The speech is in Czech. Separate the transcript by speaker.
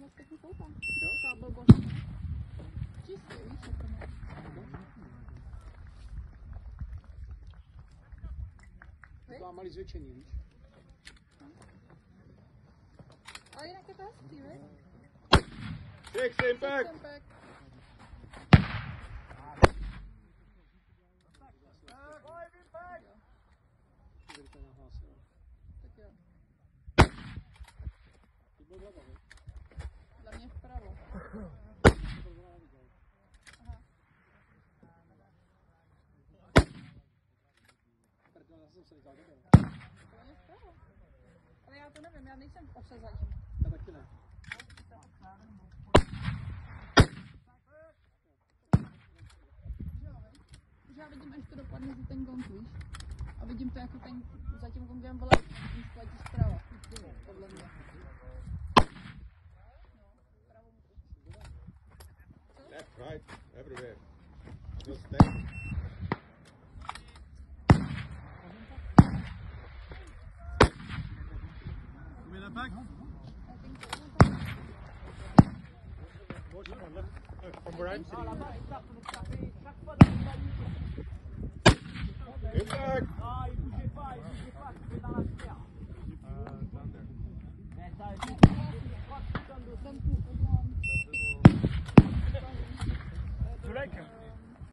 Speaker 1: moc pěkně koukám.
Speaker 2: Jo?
Speaker 1: Taková blbost. Čistě, víš, jak to má.
Speaker 2: Taková malý zvětšení, víš?
Speaker 1: Ale jinak je to hezký, víš?
Speaker 3: Six impact!
Speaker 1: Tak jo. Dla mě vpravo. Aha. Dla mě vpravo. Ale já to nevím, já nejsem v ose zatím.
Speaker 2: Já taky ne.
Speaker 1: Že já vidím, až to dopadne za ten gong, víš? A vidím to jako ten, za tím gongem vole, když platí zprava. Podle mě.
Speaker 3: Left, right, everywhere. Just stay.
Speaker 2: Come in back.
Speaker 3: From where I'm sitting. Impact!